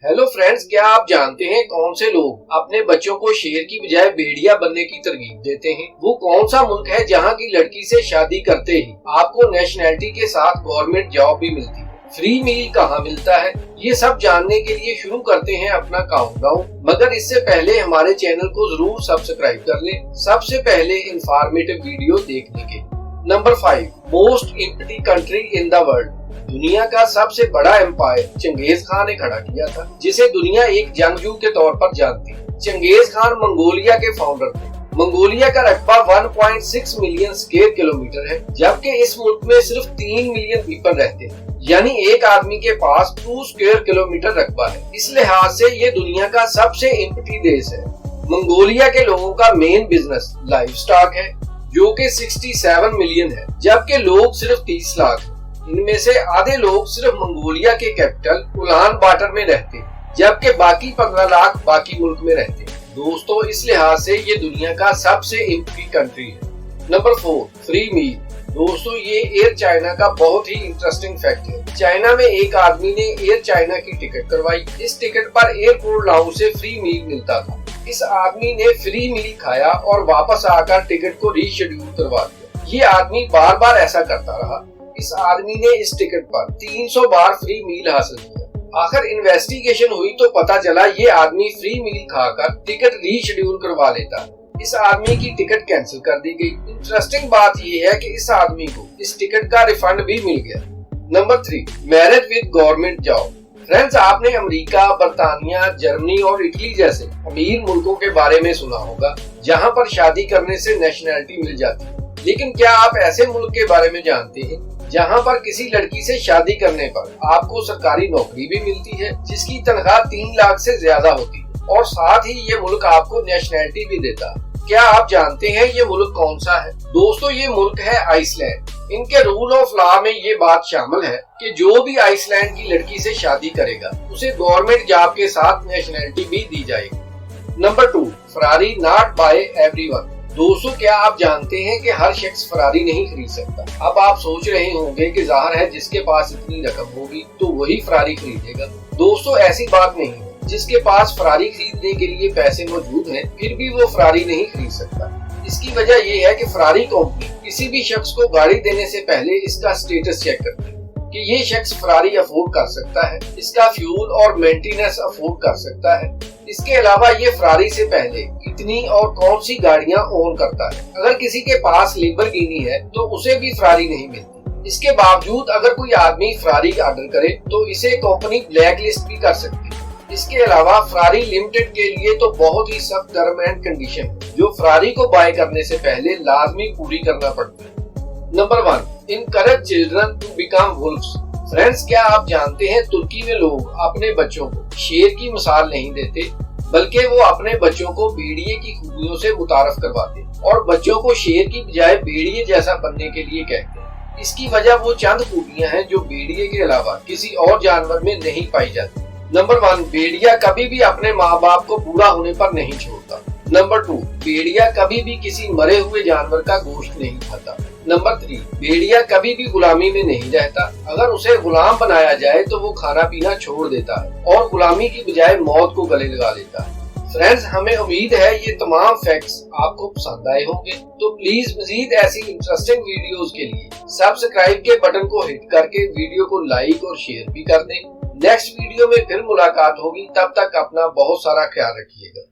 Hello friends, क्या आप जानते हैं कौन से लोग अपने बच्चों को शेर की बजाय भेड़िया बनने की तरगीब देते हैं? वो कौन सा मुल्क है जहां की लड़की से शादी करते ही आपको नेशनैलिटी के साथ गवर्नमेंट जॉब भी मिलती है? फ्री मील कहाँ मिलता है? ये सब जानने के लिए शुरू करते हैं अपना काउंटडाउन। मगर इससे पहले हमारे चैनल को जरूर सब्सक्राइब कर लें, सबसे पहले इंफॉर्मेटिव वीडियो देखने के। Number 5, most empty country in the world. दुनिया का सबसे बड़ा एम्पायर चंगेज खान ने खड़ा किया था, जिसे दुनिया एक जंगजू के तौर पर जानती है। चंगेज खान मंगोलिया के फाउंडर थे। मंगोलिया का रकबा 1.6 मिलियन स्क्वायर किलोमीटर है, जबकि इस मुल्क में सिर्फ 3 मिलियन पीपल रहते हैं, यानी एक आदमी के पास 2 स्क्वायर किलोमीटर रकबा है। इस लिहाज से ये दुनिया का सबसे एम्प्टी देश है। मंगोलिया के लोगों का मेन बिजनेस लाइव स्टॉक है, जो कि 67 मिलियन है, जबकि लोग सिर्फ 30 लाख है। इनमें से आधे लोग सिर्फ मंगोलिया के कैपिटल उलान बाटर में रहते हैं, जबकि बाकी 15 लाख बाकी मुल्क में रहते हैं। दोस्तों, इस लिहाज से ये दुनिया का सबसे एम्प्टी कंट्री है। Number 4, free meal. दोस्तों, ये एयर चाइना का बहुत ही इंटरेस्टिंग फैक्ट है। चाइना में एक आदमी ने एयर चाइना की टिकट करवाई। इस टिकट पर एयरपोर्ट लाउंज से फ्री मील मिलता था। इस आदमी ने फ्री मील खाया और वापस आकर टिकट को रीशेड्यूल करवा दिया। ये आदमी बार बार ऐसा करता रहा। इस आदमी ने इस टिकट पर 300 बार फ्री मील हासिल किया। आखिर इन्वेस्टिगेशन हुई तो पता चला ये आदमी फ्री मील खाकर टिकट रीशेड्यूल करवा लेता। इस आदमी की टिकट कैंसिल कर दी गई। इंटरेस्टिंग बात यह है कि इस आदमी को इस टिकट का रिफंड भी मिल गया। Number 3, marriage with government job. Friends, आपने अमेरिका, बरतानिया, जर्मनी और इटली जैसे अमीर मुल्कों के बारे में सुना होगा जहां पर शादी करने से नेशनैलिटी मिल जाती है। लेकिन क्या आप ऐसे मुल्क के बारे में जानते हैं जहां पर किसी लड़की से शादी करने पर आपको सरकारी नौकरी भी मिलती है, जिसकी तनख्वाह 3 लाख से ज्यादा होती है, और साथ ही ये मुल्क आपको नेशनैलिटी भी देता है? क्या आप जानते हैं ये मुल्क कौन सा है? दोस्तों, ये मुल्क है आइसलैंड। इनके रूल ऑफ लॉ में ये बात शामिल है कि जो भी आइसलैंड की लड़की से शादी करेगा उसे गवर्नमेंट जॉब के साथ नेशनैलिटी भी दी जाएगी। Number 2, Ferrari not buy everyone. दोस्तों, क्या आप जानते हैं कि हर शख्स फरारी नहीं खरीद सकता? अब आप सोच रहे होंगे कि जाहिर है जिसके पास इतनी रकम होगी तो वही फरारी खरीदेगा। दोस्तों, ऐसी बात नहीं है। जिसके पास फरारी खरीदने के लिए पैसे मौजूद हैं, फिर भी वो फरारी नहीं खरीद सकता। इसकी वजह यह है कि फरारी कंपनी किसी भी शख्स को गाड़ी देने से पहले इसका स्टेटस चेक करती है कि ये शख्स फरारी अफोर्ड कर सकता है, इसका फ्यूल और मेंटेनेंस अफोर्ड कर सकता है। इसके अलावा ये फरारी से पहले कितनी और कौन सी गाड़ियां ओन करता है। अगर किसी के पास लैम्बोर्गिनी है तो उसे भी फरारी नहीं मिलती। इसके बावजूद अगर कोई आदमी फरारी ऑर्डर करे तो इसे कंपनी ब्लैक लिस्ट भी कर सकती है। इसके अलावा फरारी लिमिटेड के लिए तो बहुत ही सख्त टर्म एंड कंडीशन है, जो फरारी को बाय करने से पहले लाजमी पूरी करना पड़ता है। Number 1, encourage children to become wolves. Friends, क्या आप जानते हैं तुर्की में लोग अपने बच्चों को शेर की मिसाल नहीं देते, बल्कि वो अपने बच्चों को भेड़िए की खूबियों से मुतारफ करवाते और बच्चों को शेर की बजाय भेड़िए जैसा बनने के लिए कहते हैं। इसकी वजह वो चंद खूबियां हैं जो भेड़िए के अलावा किसी और जानवर में नहीं पाई जाती। नंबर 1, भेड़िया कभी भी अपने माँ बाप को बूढ़ा होने पर नहीं छोड़ता। नंबर 2, भेड़िया कभी भी किसी मरे हुए जानवर का गोश्त नहीं खाता। नंबर 3, भेड़िया कभी भी गुलामी में नहीं रहता। अगर उसे गुलाम बनाया जाए तो वो खाना पीना छोड़ देता है और गुलामी की बजाय मौत को गले लगा लेता है। फ्रेंड्स, हमें उम्मीद है ये तमाम फैक्ट्स आपको पसंद आए होंगे। तो प्लीज मजीद ऐसी इंटरेस्टिंग वीडियोस के लिए सब्सक्राइब के बटन को हिट करके वीडियो को लाइक और शेयर भी कर दें। नेक्स्ट वीडियो में फिर मुलाकात होगी, तब तक अपना बहुत सारा ख्याल रखिएगा।